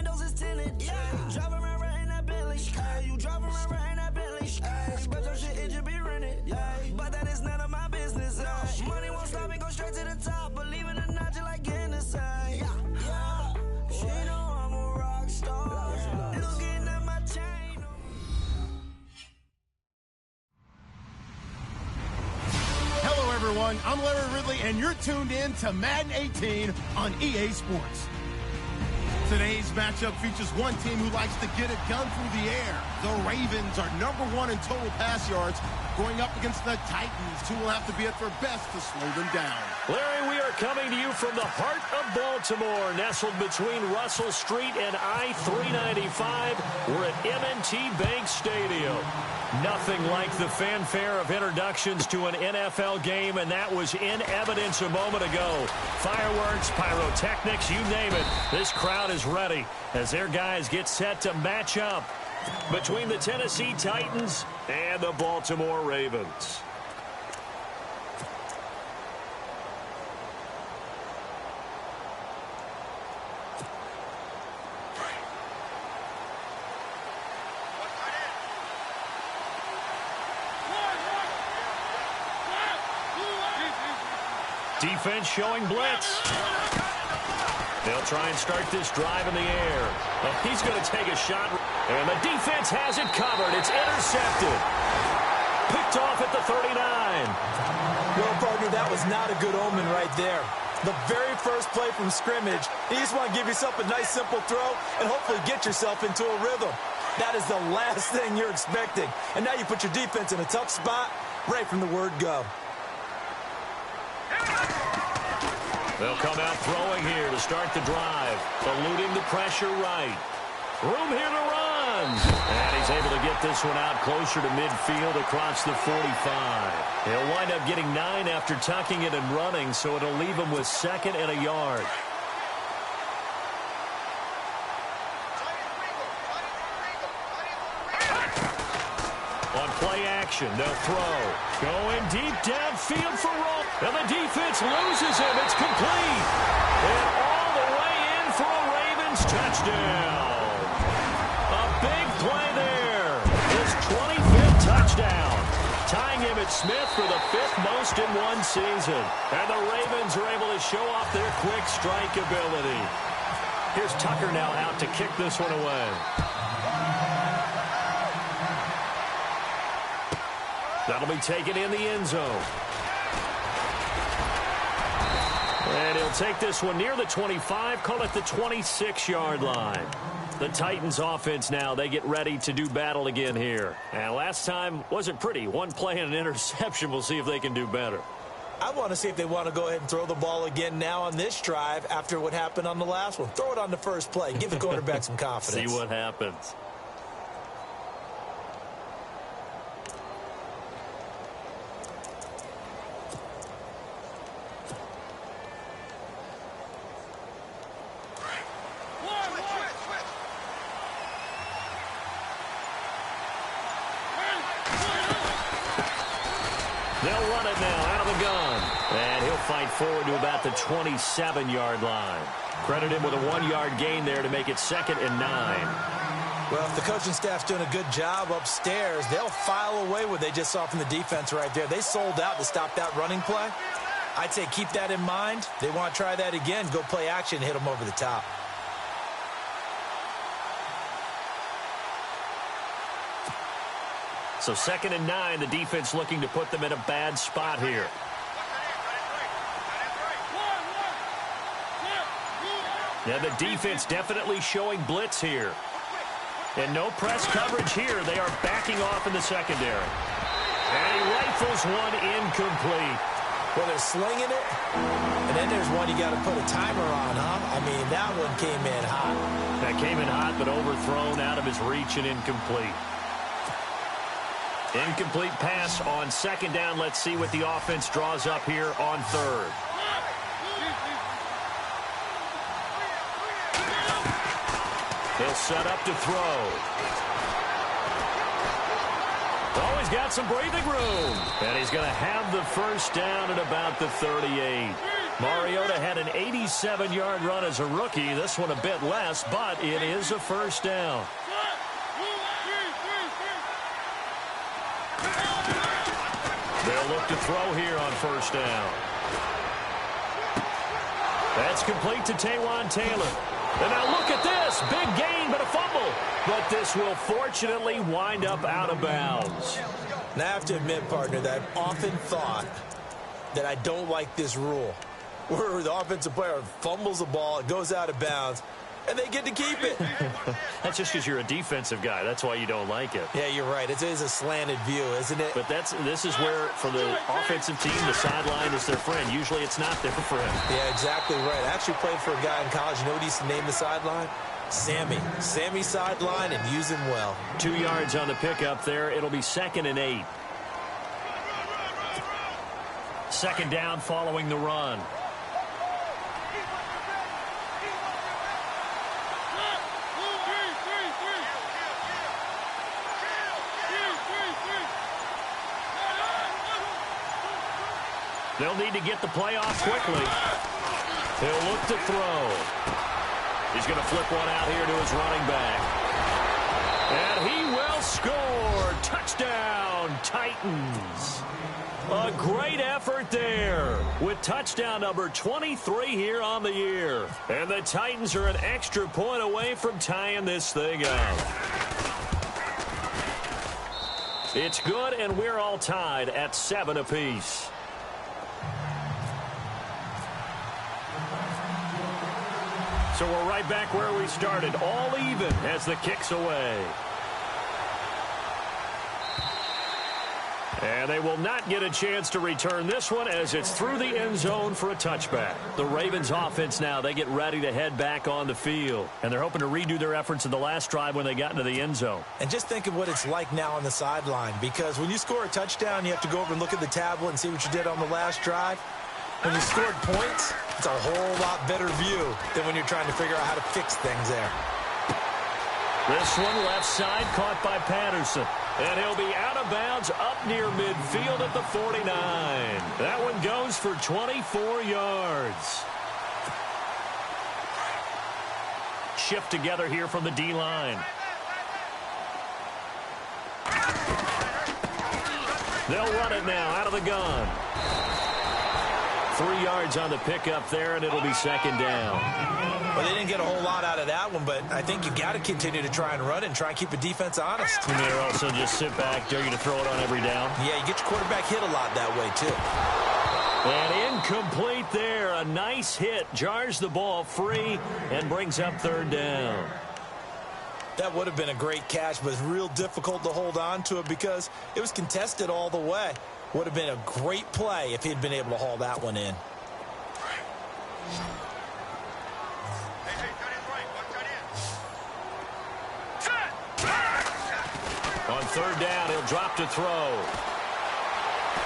windows is tinted. Driving around right in that Bentley. You driving around right in that Bentley. But your shit, it just be rented. But that is none of my business. Money won't stop me, go straight to the top. Believe it or not, just like getting the sign. She know I'm a rock star. Looking at my chain. Hello, everyone. I'm Larry Ridley, and you're tuned in to Madden 18 on EA Sports. Today's matchup features one team who likes to get it done through the air. The Ravens are #1 in total pass yards, going up against the Titans, who will have to be at their best to slow them down. Larry, we are coming to you from the heart of Baltimore, nestled between Russell Street and I-395. We're at M&T Bank Stadium. Nothing like the fanfare of introductions to an NFL game, and that was in evidence a moment ago. Fireworks, pyrotechnics, you name it. This crowd is ready as their guys get set to match up between the Tennessee Titans and the Baltimore Ravens. Defense showing blitz. They'll try and start this drive in the air. Oh, he's going to take a shot. And the defense has it covered. It's intercepted. Picked off at the 39. Well, partner, that was not a good omen right there. The very first play from scrimmage, you just want to give yourself a nice, simple throw and hopefully get yourself into a rhythm. That is the last thing you're expecting. And now you put your defense in a tough spot right from the word go. They'll come out throwing here to start the drive, eluding the pressure right. Room here to run. And he's able to get this one out closer to midfield across the 45. He'll wind up getting 9 after tucking it and running, so it'll leave him with 2nd and a yard. On play action, they'll throw. Going deep downfield for Roll. And the defense loses him. It's complete. And all the way in for a Ravens touchdown. A big play there. His 25th touchdown. Tying him at Smith for the 5th most in one season. And the Ravens are able to show off their quick strike ability. Here's Tucker now out to kick this one away. That'll be taken in the end zone. And he'll take this one near the 25, call it the 26-yard line. The Titans offense now, they get ready to do battle again here. And last time wasn't pretty. One play and an interception. We'll see if they can do better. I want to see if they want to go ahead and throw the ball again now on this drive after what happened on the last one. Throw it on the first play. Give the quarterback some confidence. See what happens. They'll run it now out of the gun. And he'll fight forward to about the 27-yard line. Credit him with a 1-yard gain there to make it 2nd and 9. Well, if the coaching staff's doing a good job upstairs, they'll file away what they just saw from the defense right there. They sold out to stop that running play. I'd say keep that in mind. They want to try that again. Go play action, hit them over the top. So 2nd and 9, the defense looking to put them in a bad spot here. Yeah, the defense definitely showing blitz here. And no press coverage here. They are backing off in the secondary. And he rifles one incomplete. Well, they're slinging it. And then there's one you got to put a timer on, huh? I mean, that one came in hot. That came in hot, but overthrown out of his reach and incomplete. Incomplete pass on 2nd down. Let's see what the offense draws up here on 3rd. He'll set up to throw. Oh, he's got some breathing room. And he's going to have the first down at about the 38. Mariota had an 87-yard run as a rookie. This one a bit less, but it is a first down. They'll look to throw here on first down. That's complete to Taywan Taylor. And now look at this. Big gain, but a fumble. But this will fortunately wind up out of bounds. Now, I have to admit, partner, that I've often thought that I don't like this rule, where the offensive player fumbles the ball, it goes out of bounds, and they get to keep it. That's just because you're a defensive guy. That's why you don't like it. Yeah, you're right. It is a slanted view, isn't it? But this is where, for the offensive team, the sideline is their friend. Usually it's not their friend. Yeah, exactly right. I actually played for a guy in college. You know what he used to name the sideline? Sammy. Sammy sideline, and use him well. 2 yards on the pickup there. It'll be 2nd and 8. Second down following the run. They'll need to get the play off quickly. He'll look to throw. He's going to flip one out here to his running back. And he will score. Touchdown, Titans. A great effort there with touchdown number 23 here on the year. And the Titans are an extra point away from tying this thing up. It's good, and we're all tied at 7 apiece. So we're right back where we started, all even as the kick's away. And they will not get a chance to return this one as it's through the end zone for a touchback. The Ravens offense now, they get ready to head back on the field. And they're hoping to redo their efforts in the last drive when they got into the end zone. And just think of what it's like now on the sideline, because when you score a touchdown, you have to go over and look at the tablet and see what you did on the last drive. When you scored points, it's a whole lot better view than when you're trying to figure out how to fix things there. This one left side caught by Patterson. And he'll be out of bounds up near midfield at the 49. That one goes for 24 yards. Shift together here from the D-line. They'll run it now out of the gun. 3 yards on the pickup there, and it'll be 2nd down. Well, they didn't get a whole lot out of that one, but I think you got to continue to try and run and try and keep the defense honest. And they're also just sit back, dare you to throw it on every down. Yeah, you get your quarterback hit a lot that way, too. And incomplete there. A nice hit. Jars the ball free and brings up 3rd down. That would have been a great catch, but it's real difficult to hold on to it because it was contested all the way. Would have been a great play if he'd been able to haul that one in. On 3rd down, he'll drop to throw.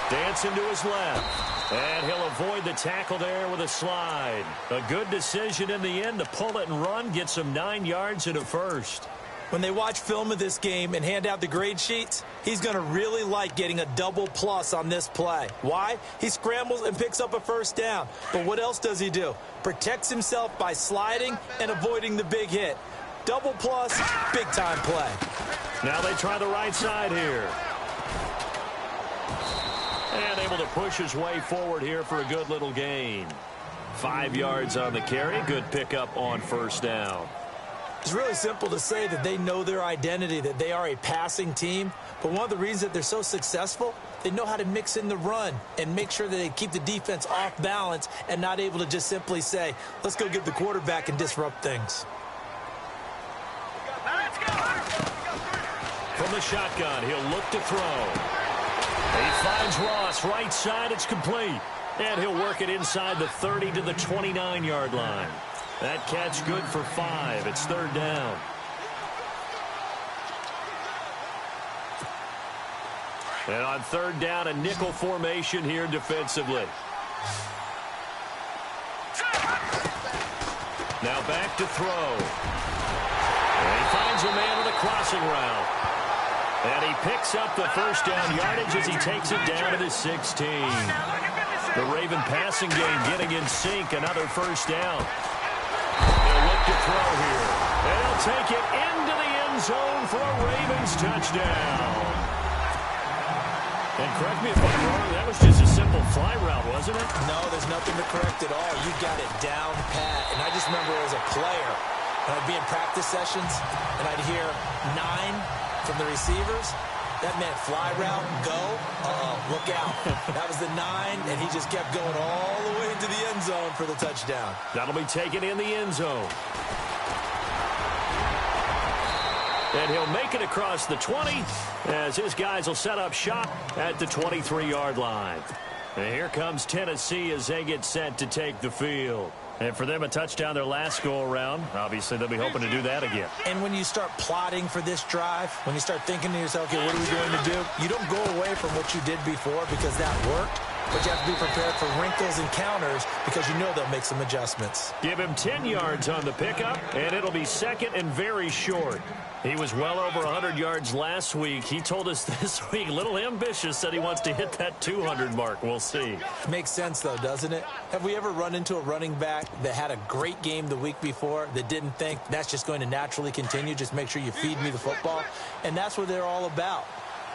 Dancing to his left. And he'll avoid the tackle there with a slide. A good decision in the end to pull it and run. Gets him 9 yards and a first. When they watch film of this game and hand out the grade sheets, he's going to really like getting a double plus on this play. Why? He scrambles and picks up a first down. But what else does he do? Protects himself by sliding and avoiding the big hit. Double plus, big-time play. Now they try the right side here. And able to push his way forward here for a good little gain. 5 yards on the carry. Good pickup on 1st down. It's really simple to say that they know their identity, that they are a passing team. But one of the reasons that they're so successful, they know how to mix in the run and make sure that they keep the defense off balance and not able to just simply say, let's go get the quarterback and disrupt things. From the shotgun, he'll look to throw. He finds Ross right side. It's complete. And he'll work it inside the 30 to the 29-yard line. That catch good for 5. It's 3rd down. And on 3rd down, a nickel formation here defensively. Now back to throw. And he finds a man with a crossing route. And he picks up the 1st down yardage as he takes it down to the 16. The Raven passing game getting in sync. Another first down. They'll look to throw here. And he'll take it into the end zone for a Ravens touchdown. And correct me if I'm wrong, that was just a simple fly route, wasn't it? No, there's nothing to correct at all. You got it down pat. And I just remember as a player, when I'd be in practice sessions, and I'd hear 9 from the receivers. That meant fly route, go, look out. That was the 9, and he just kept going all the way into the end zone for the touchdown. That'll be taken in the end zone. And he'll make it across the 20 as his guys will set up shop at the 23-yard line. And here comes Tennessee as they get set to take the field. And for them, a touchdown their last go-around. Obviously, they'll be hoping to do that again. And when you start plotting for this drive, when you start thinking to yourself, okay, what are we going to do? You don't go away from what you did before because that worked. But you have to be prepared for wrinkles and counters because you know they'll make some adjustments. Give him 10 yards on the pickup, and it'll be second and very short. He was well over 100 yards last week. He told us this week, a little ambitious, said he wants to hit that 200 mark. We'll see. Makes sense, though, doesn't it? Have we ever run into a running back that had a great game the week before that didn't think that's just going to naturally continue? Just make sure you feed me the football. And that's what they're all about.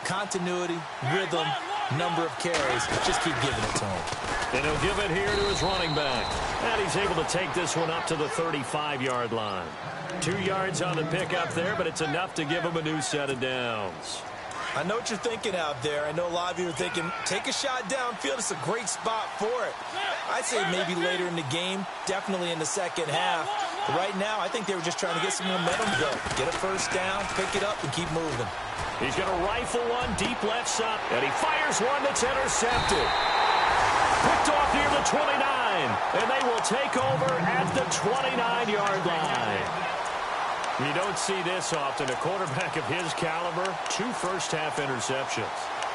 Continuity, rhythm, number of carries. Just keep giving it to him. And he'll give it here to his running back. And he's able to take this one up to the 35-yard line. 2 yards on the pickup there, but it's enough to give him a new set of downs. I know what you're thinking out there. I know a lot of you are thinking, take a shot downfield. It's a great spot for it. I'd say maybe later in the game, definitely in the second half. But right now, I think they were just trying to get some momentum going. Get a first down, pick it up, and keep moving. He's going to rifle one deep left side, and he fires one that's intercepted. Picked off near the 29, and they will take over at the 29-yard line. You don't see this often. A quarterback of his caliber, 2 first-half interceptions.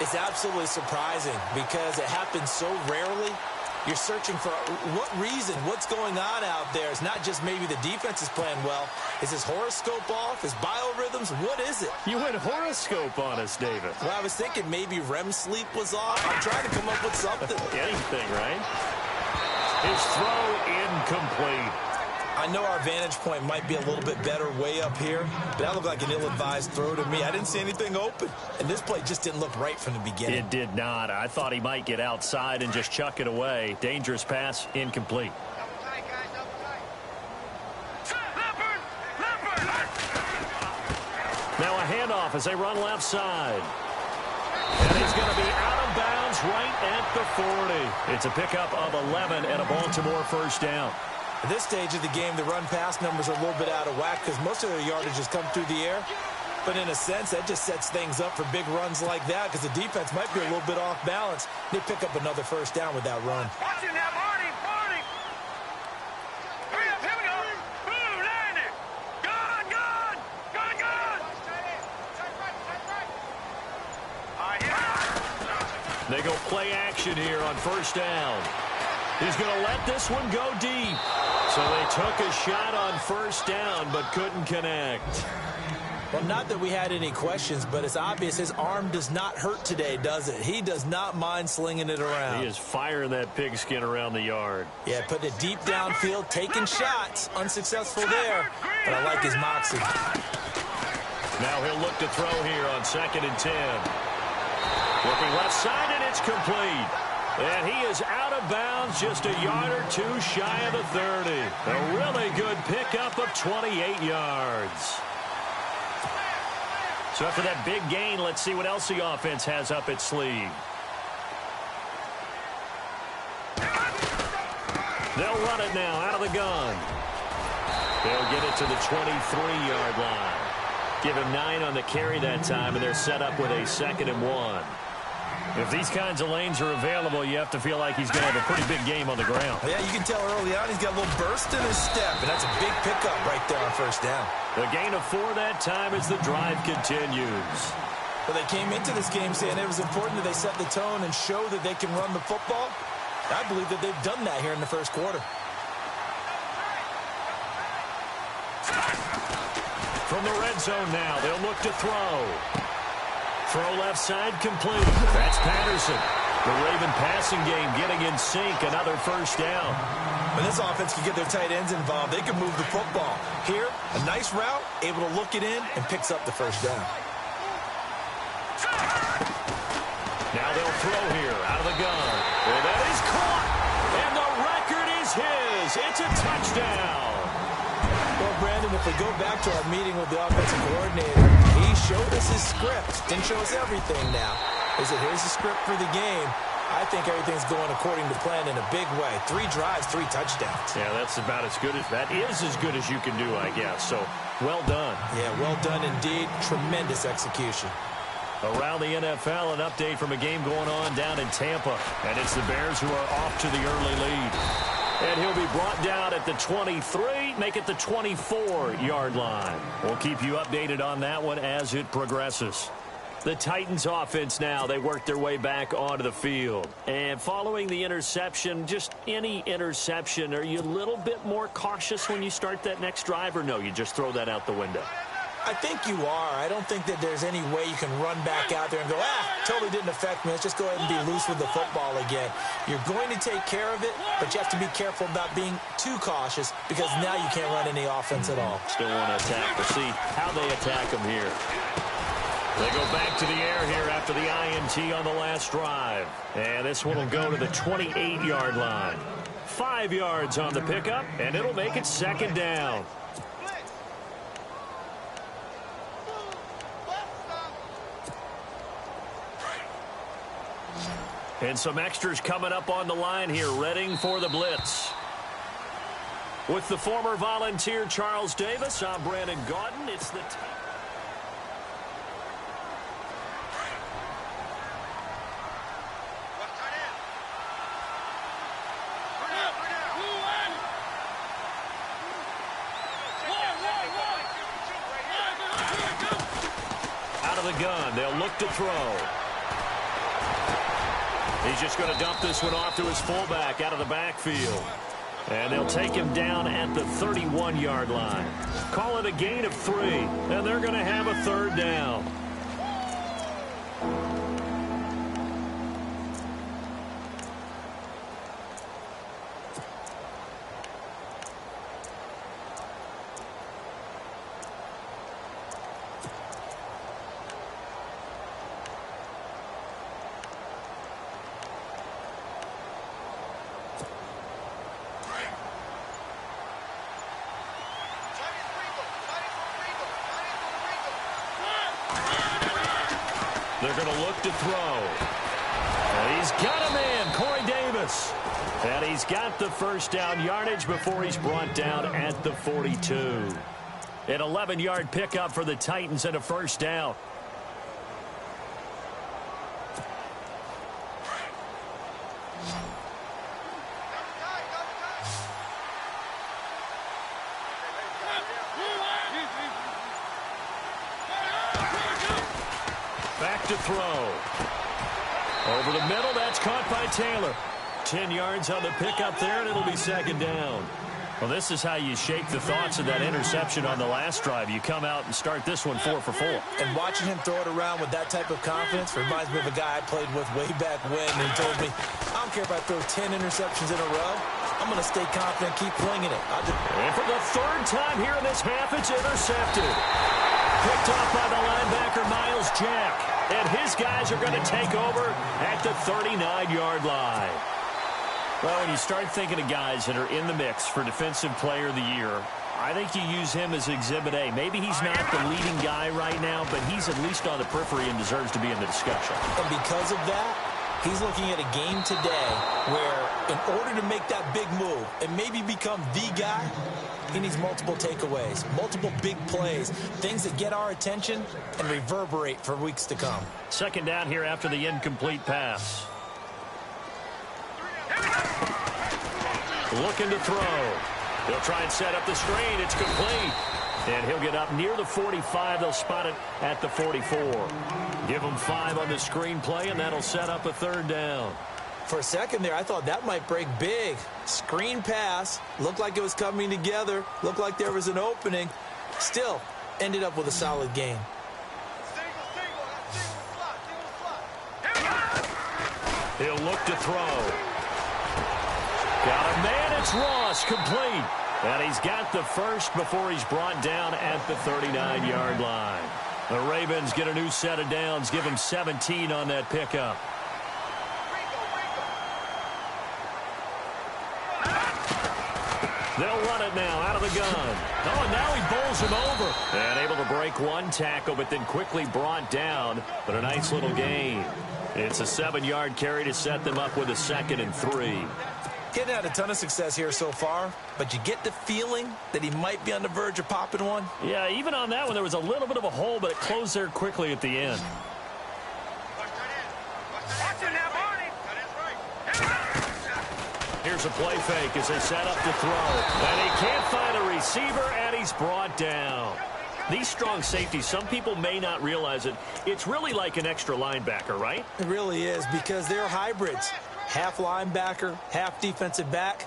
It's absolutely surprising because it happens so rarely. You're searching for what reason, what's going on out there. It's not just maybe the defense is playing well. Is his horoscope off? His biorhythms? What is it? You went horoscope on us, David. Well, I was thinking maybe REM sleep was off. I'm trying to come up with something. Anything, right? His throw incomplete. I know our vantage point might be a little bit better way up here, but that looked like an ill-advised throw to me. I didn't see anything open, and this play just didn't look right from the beginning. It did not. I thought he might get outside and just chuck it away. Dangerous pass, incomplete. Now a handoff as they run left side. And he's going to be out of bounds right at the 40. It's a pickup of 11 and a Baltimore first down. At this stage of the game, the run-pass numbers are a little bit out of whack because most of their yardage has come through the air. But in a sense, that just sets things up for big runs like that because the defense might be a little bit off balance. They pick up another first down with that run. Watching that, Marty! Hurry up, here we go! Ooh, land it! Gone! All right, here. They go play action here on first down. He's going to let this one go deep. So they took a shot on first down but couldn't connect. Well, not that we had any questions, but it's obvious his arm does not hurt today, does it? He does not mind slinging it around. He is firing that pigskin around the yard. Yeah, putting it deep downfield, taking shots. Unsuccessful there, but I like his moxie. Now he'll look to throw here on 2nd and 10. Looking left side, and it's complete. And he is out of bounds, just a yard or two shy of the 30. A really good pickup of 28 yards. So after that big gain, let's see what else the offense has up its sleeve. They'll run it now out of the gun. They'll get it to the 23-yard line. Give him 9 on the carry that time, and they're set up with a 2nd and 1. If these kinds of lanes are available, you have to feel like he's going to have a pretty big game on the ground. Yeah, you can tell early on he's got a little burst in his step, and that's a big pickup right there on first down. The gain of 4 that time as the drive continues. Well, they came into this game saying it was important that they set the tone and show that they can run the football. I believe that they've done that here in the first quarter. From the red zone now, they'll look to throw. Throw left side complete. That's Patterson. The Raven passing game getting in sync. Another first down. When this offense can get their tight ends involved, they can move the football. Here, a nice route, able to look it in, and picks up the first down. Now they'll throw here out of the gun. And that is caught. And the record is his. It's a touchdown. Well, Brandon, if we go back to our meeting with the offensive coordinator, he showed us his script. Didn't show us everything now. He said, here's the script for the game. I think everything's going according to plan in a big way. 3 drives, 3 touchdowns. Yeah, that's about as good as that is as good as you can do, I guess. So, well done. Yeah, well done indeed. Tremendous execution. Around the NFL, an update from a game going on down in Tampa. And it's the Bears who are off to the early lead. And he'll be brought down at the 23, make it the 24-yard line. We'll keep you updated on that one as it progresses. The Titans offense now, they work their way back onto the field. And following the interception, just any interception, are you a little bit more cautious when you start that next drive, or no, you just throw that out the window? I think you are. I don't think that there's any way you can run back out there and go, totally didn't affect me. Let's just go ahead and be loose with the football again. You're going to take care of it, but you have to be careful about being too cautious because now you can't run any offense at all. Still want to attack. We'll see how they attack them here. They go back to the air here after the INT on the last drive. And this one will go to the 28-yard line. 5 yards on the pickup, and it'll make it second down. And some extras coming up on the line here, readying for the blitz. With the former Volunteer Charles Davis, I'm Brandon Gaudin. It's the out of the gun. They'll look to throw. He's just going to dump this one off to his fullback out of the backfield. And they'll take him down at the 31-yard line. Call it a gain of 3, and they're going to have a third down. They're going to look to throw. And he's got a man, Corey Davis. And he's got the first down yardage before he's brought down at the 42. An 11-yard pickup for the Titans and a first down. Back to throw. Over the middle, that's caught by Taylor. 10 yards on the pickup there, and it'll be second down. Well, this is how you shake the thoughts of that interception on the last drive. You come out and start this one 4 for 4. And watching him throw it around with that type of confidence reminds me of a guy I played with way back when, and he told me, I don't care if I throw 10 interceptions in a row. I'm going to stay confident, keep flinging it. And for the third time here in this half, it's intercepted. Picked off by the linebacker, Miles Jack. And his guys are going to take over at the 39-yard line. Well, when you start thinking of guys that are in the mix for Defensive Player of the Year, I think you use him as Exhibit A. Maybe he's not the leading guy right now, but he's at least on the periphery and deserves to be in the discussion. And because of that, he's looking at a game today where in order to make that big move and maybe become the guy, he needs multiple takeaways, multiple big plays, things that get our attention and reverberate for weeks to come. Second down here after the incomplete pass. Looking to throw. They'll try and set up the screen. It's complete. And he'll get up near the 45. They'll spot it at the 44. Give him 5 on the screen play, and that'll set up a third down. For a second there, I thought that might break big. Screen pass. Looked like it was coming together. Looked like there was an opening. Still, ended up with a solid gain. He'll look to throw. Got a man. It's Ross, complete. And he's got the first before he's brought down at the 39-yard line. The Ravens get a new set of downs, give him 17 on that pickup. They'll run it now out of the gun. Oh, and now he bowls him over. And able to break one tackle, but then quickly brought down. But a nice little gain. It's a 7-yard carry to set them up with a 2nd and 3. Getting had a ton of success here so far, but you get the feeling that he might be on the verge of popping one. Yeah, even on that one, there was a little bit of a hole, but it closed there quickly at the end. Here's a play fake as they set up to throw. And he can't find a receiver, and he's brought down. These strong safeties, some people may not realize it. It's really like an extra linebacker, right? It really is, because they're hybrids. Half linebacker, half defensive back.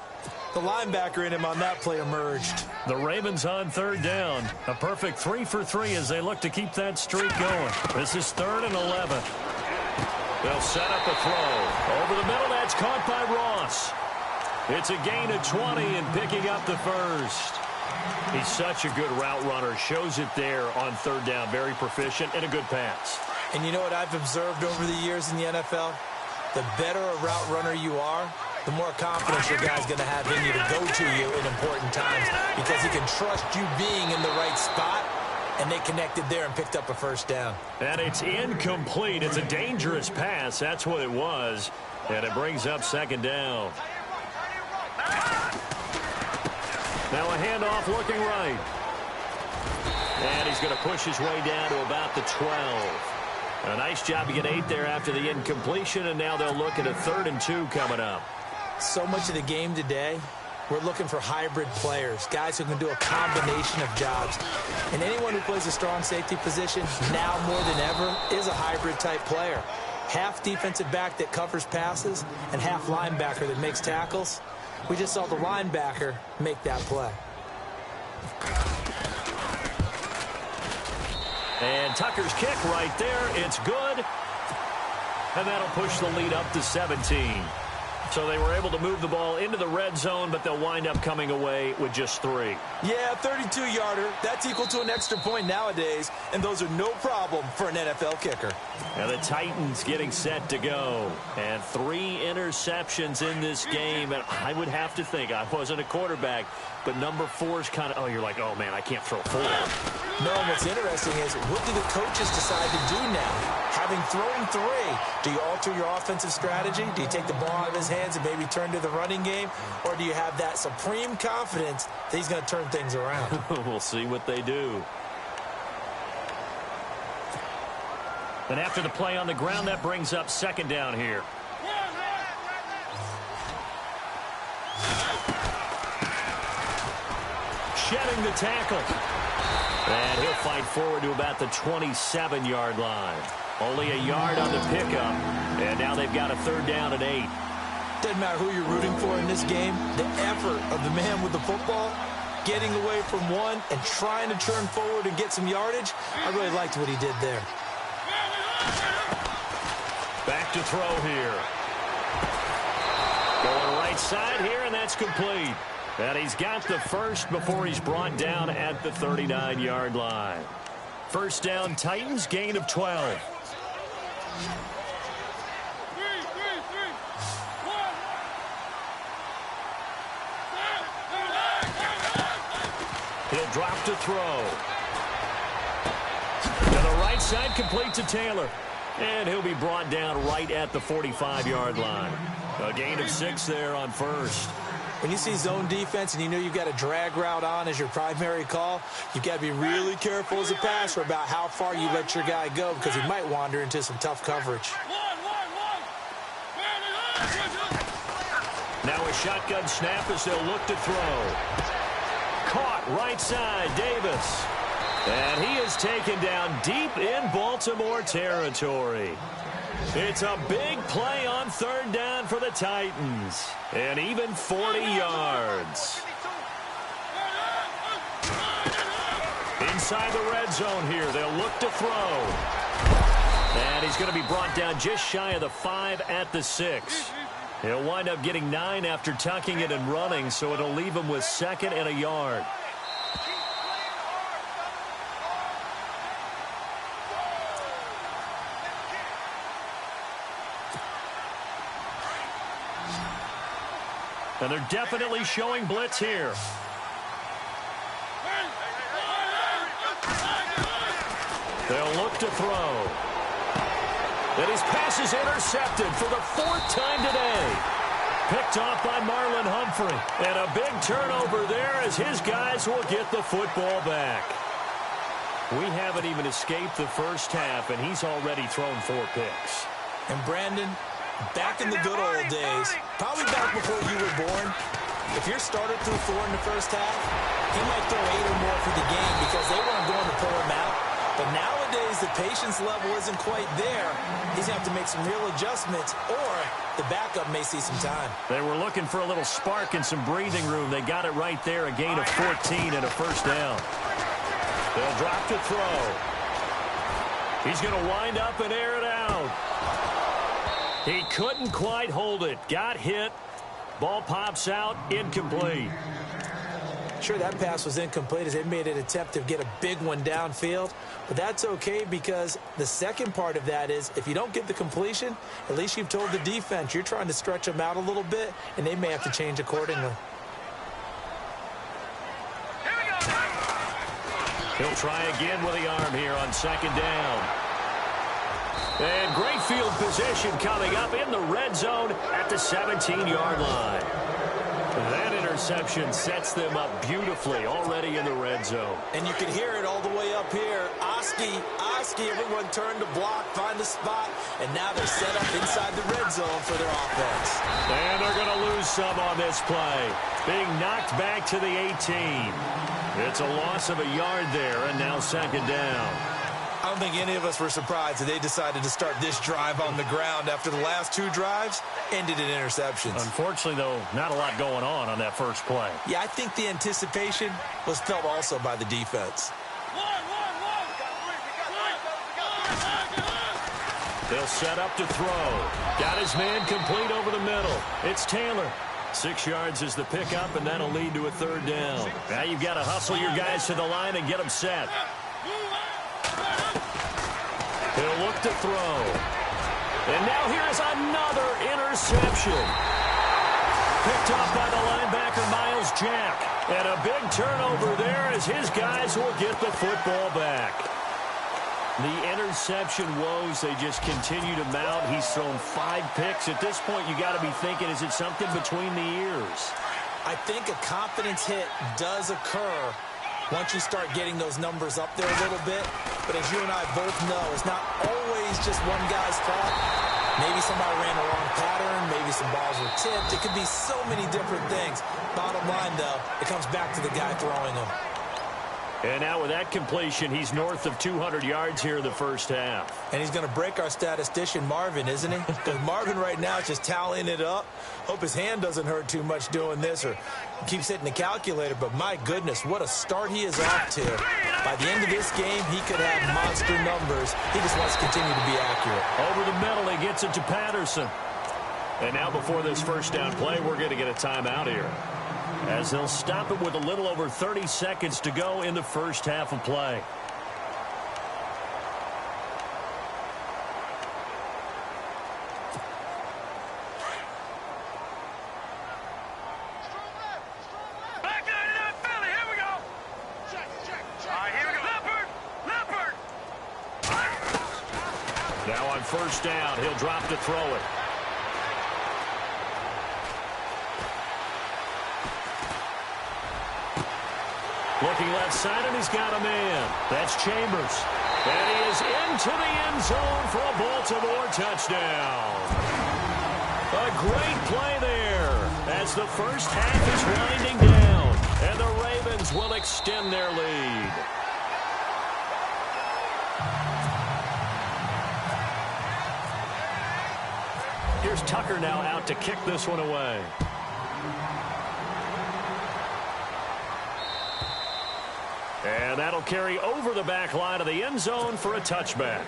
The linebacker in him on that play emerged. The Ravens on 3rd down. A perfect 3 for 3 as they look to keep that streak going. This is 3rd and 11. They'll set up a throw. Over the middle, that's caught by Ross. It's a gain of 20 and picking up the first. He's such a good route runner. Shows it there on 3rd down. Very proficient and a good pass. And you know what I've observed over the years in the NFL? The better a route runner you are, the more confidence your guy's going to have in you to go to you in important times, because he can trust you being in the right spot, and they connected there and picked up a 1st down. And it's incomplete. It's a dangerous pass. That's what it was. And it brings up 2nd down. Now a handoff looking right. And he's going to push his way down to about the 12. A nice job to get 8 there after the incompletion, and now they'll look at a 3rd and 2 coming up. So much of the game today, we're looking for hybrid players, guys who can do a combination of jobs. And anyone who plays a strong safety position, now more than ever, is a hybrid-type player. Half defensive back that covers passes and half linebacker that makes tackles. We just saw the linebacker make that play. And Tucker's kick right there. It's good. And that'll push the lead up to 17. So they were able to move the ball into the red zone, but they'll wind up coming away with just 3. Yeah, 32-yarder. That's equal to an extra point nowadays, and those are no problem for an NFL kicker. And the Titans getting set to go. And 3 interceptions in this game. And I would have to think, I wasn't a quarterback, but number 4 is kind of, you're like, oh, man, I can't throw 4. No, what's interesting is, what do the coaches decide to do now? Having thrown 3, do you alter your offensive strategy? Do you take the ball out of his hands and maybe turn to the running game? Or do you have that supreme confidence that he's going to turn things around? We'll see what they do. And after the play on the ground, that brings up 2nd down here. Shedding the tackle. And he'll fight forward to about the 27-yard line. Only a yard on the pickup. And now they've got a 3rd down and 8. Doesn't matter who you're rooting for in this game. The effort of the man with the football, getting away from one and trying to turn forward and get some yardage, I really liked what he did there. Back to throw here. Going right side here, and that's complete. And he's got the first before he's brought down at the 39-yard line. 1st down, Titans, gain of 12. He'll drop to throw. To the right side, complete to Taylor. And he'll be brought down right at the 45-yard line. A gain of 6 there on 1st. When you see zone defense and you know you've got a drag route on as your primary call, you've got to be really careful as a passer about how far you let your guy go, because he might wander into some tough coverage. Now a shotgun snap as they'll look to throw. Caught right side, Davis. And he is taken down deep in Baltimore territory. It's a big play on 3rd down for the Titans. And even 40 yards. Inside the red zone here, they'll look to throw. And he's going to be brought down just shy of the 5 at the 6. He'll wind up getting 9 after tucking it and running, so it'll leave him with 2nd and a yard. And they're definitely showing blitz here. They'll look to throw. And his pass is intercepted for the 4th time today. Picked off by Marlon Humphrey. And a big turnover there as his guys will get the football back. We haven't even escaped the first half, and he's already thrown 4 picks. And Brandon, back in the good old days, probably back before you were born, if your starter threw 4 in the first half, he might throw 8 or more for the game because they weren't going to pull him out. But nowadays, the patience level isn't quite there. He's going to have to make some real adjustments, or the backup may see some time. They were looking for a little spark and some breathing room. They got it right there, a gain of 14 and a first down. They'll drop to throw. He's going to wind up and air it out. He couldn't quite hold it. Got hit. Ball pops out. Incomplete. Sure, that pass was incomplete as they made an attempt to get a big one downfield. But that's okay because the second part of that is if you don't get the completion, at least you've told the defense you're trying to stretch them out a little bit, and they may have to change accordingly. He'll try again with the arm here on 2nd down. And great field position coming up in the red zone at the 17-yard line. That interception sets them up beautifully already in the red zone. And you can hear it all the way up here. Oski, everyone turned to block, find a spot, and now they're set up inside the red zone for their offense. And they're going to lose some on this play. Being knocked back to the 18. It's a loss of a yard there, and now 2nd down. I don't think any of us were surprised that they decided to start this drive on the ground after the last 2 drives ended in interceptions. Unfortunately, though, not a lot going on that first play. Yeah, I think the anticipation was felt also by the defense. They'll set up to throw. Got his man complete over the middle. It's Taylor. 6 yards is the pickup, and that'll lead to a 3rd down. Now you've got to hustle your guys to the line and get them set. He'll look to throw. And now here's another interception. Picked off by the linebacker, Miles Jack. And a big turnover there as his guys will get the football back. The interception woes, they just continue to mount. He's thrown 5 picks. At this point, you got to be thinking, is it something between the ears? I think a confidence hit does occur once you start getting those numbers up there a little bit. But as you and I both know, it's not always just one guy's fault. Maybe somebody ran the wrong pattern. Maybe some balls were tipped. It could be so many different things. Bottom line, though, it comes back to the guy throwing them. And now with that completion, he's north of 200 yards here in the first half. And he's going to break our statistician, Marvin, isn't he? Because Marvin right now is just tallying it up. Hope his hand doesn't hurt too much doing this or keeps hitting the calculator. But my goodness, what a start he is off to. By the end of this game, he could have monster numbers. He just wants to continue to be accurate. Over the middle, he gets it to Patterson. And now before this first down play, we're going to get a timeout here, as they'll stop it with a little over 30 seconds to go in the first half of play. Back there to that Philly. Here we go. All right, here we go. Leopard. Now on first down, he'll drop to throw it. Looking left side, and he's got a man. That's Chambers. And he is into the end zone for a Baltimore touchdown. A great play there as the first half is winding down, and the Ravens will extend their lead. Here's Tucker now out to kick this one away. And that'll carry over the back line of the end zone for a touchback.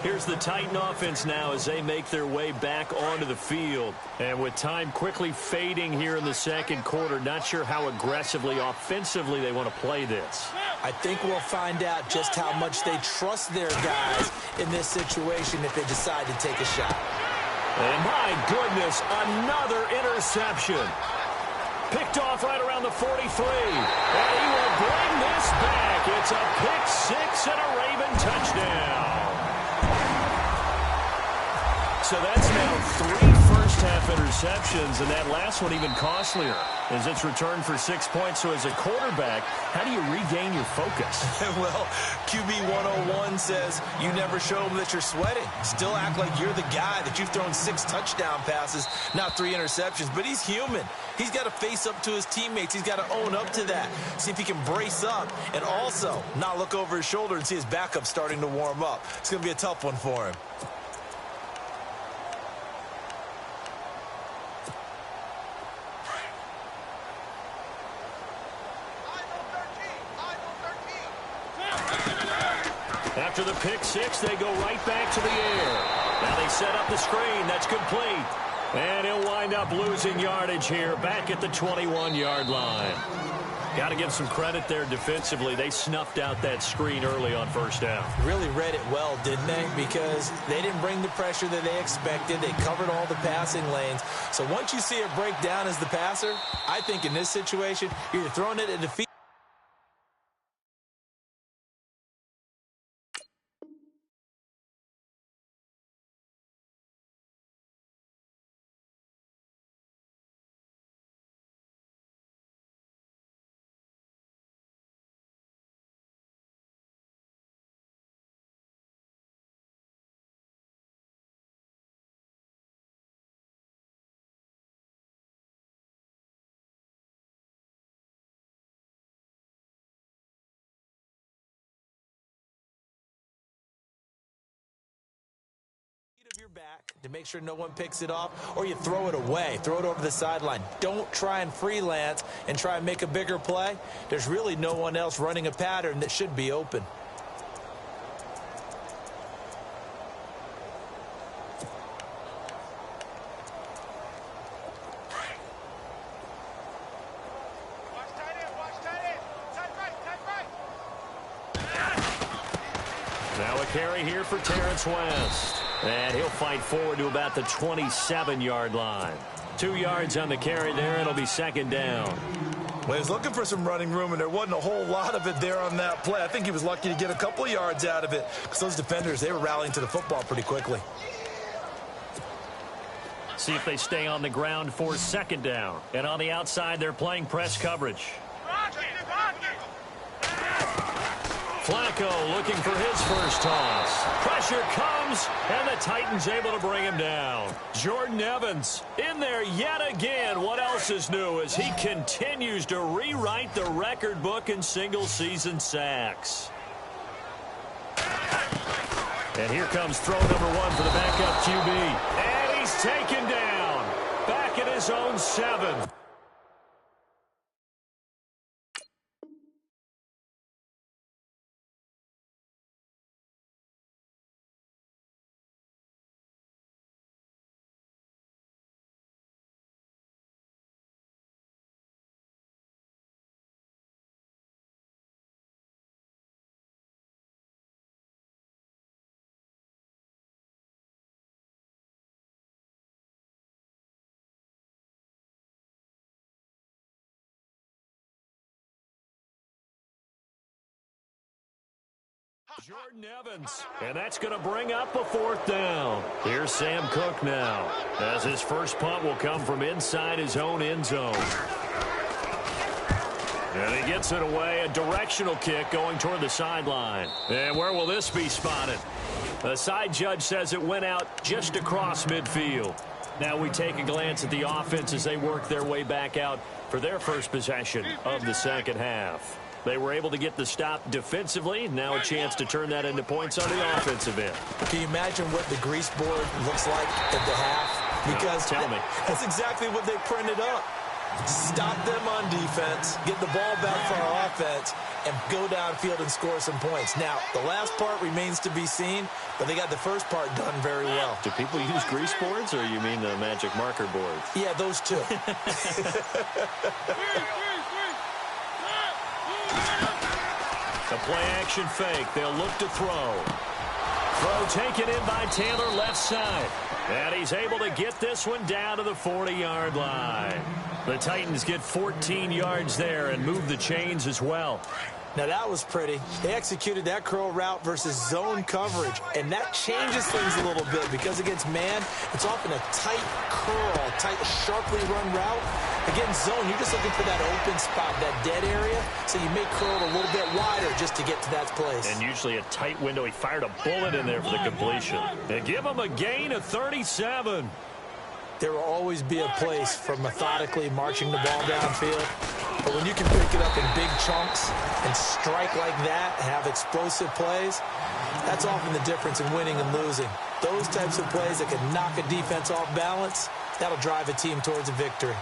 Here's the Titan offense now as they make their way back onto the field. And with time quickly fading here in the second quarter, not sure how aggressively, offensively they want to play this. I think we'll find out just how much they trust their guys in this situation if they decide to take a shot. And my goodness, another interception. Picked off right around the 43. And he will bring this back. It's a pick six and a Raven touchdown. So that's now 3 first-half interceptions, and that last one even costlier as it's returned for 6 points. So as a quarterback, how do you regain your focus? Well, QB 101 says you never show them that you're sweating. Still act like you're the guy that you've thrown 6 touchdown passes, not 3 interceptions. But he's human. He's got to face up to his teammates. He's got to own up to that. See if he can brace up and also not look over his shoulder and see his backup starting to warm up. It's going to be a tough one for him. After the pick six, they go right back to the air. Now they set up the screen. That's complete. And he'll wind up losing yardage here back at the 21-yard line. Got to give some credit there defensively. They snuffed out that screen early on first down. Really read it well, didn't they? Because they didn't bring the pressure that they expected. They covered all the passing lanes. So once you see it break down as the passer, I think in this situation, you're throwing it at defeat. Of your back to make sure no one picks it off, or you throw it away, throw it over the sideline. Don't try and freelance and try and make a bigger play. There's really no one else running a pattern that should be open. Now a carry here for Terrence West. And he'll fight forward to about the 27-yard line. 2 yards on the carry there, and it'll be second down. Well, he was looking for some running room, and there wasn't a whole lot of it there on that play. I think he was lucky to get a couple of yards out of it because those defenders, they were rallying to the football pretty quickly. See if they stay on the ground for second down. And on the outside, they're playing press coverage. Flacco looking for his first toss. Pressure comes, and the Titans able to bring him down. Jordan Evans in there yet again. What else is new as he continues to rewrite the record book in single-season sacks. And here comes throw number 1 for the backup QB. And he's taken down. Back at his own 7. Jordan Evans, and that's going to bring up a 4th down. Here's Sam Cook now, as his first punt will come from inside his own end zone. And he gets it away, a directional kick going toward the sideline. And where will this be spotted? The side judge says it went out just across midfield. Now we take a glance at the offense as they work their way back out for their first possession of the second half. They were able to get the stop defensively. Now a chance to turn that into points on the offensive end. Can you imagine what the grease board looks like at the half? Because tell me. That's exactly what they printed up. Stop them on defense, get the ball back for our offense, and go downfield and score some points. Now, the last part remains to be seen, but they got the first part done very well. Do people use grease boards, or you mean the magic marker boards? Yeah, those two. The play-action fake. They'll look to throw. Throw taken in by Taylor left side. And he's able to get this one down to the 40-yard line. The Titans get 14 yards there and move the chains as well. Now, that was pretty. They executed that curl route versus zone coverage, and that changes things a little bit because against man, it's often a tight curl, tight, sharply run route. Against zone, you're just looking for that open spot, that dead area, so you may curl it a little bit wider just to get to that place. And usually a tight window. He fired a bullet in there for the completion. They give him a gain of 37. There will always be a place for methodically marching the ball downfield. But when you can pick it up in big chunks and strike like that, have explosive plays, that's often the difference in winning and losing. Those types of plays that can knock a defense off balance, that'll drive a team towards a victory.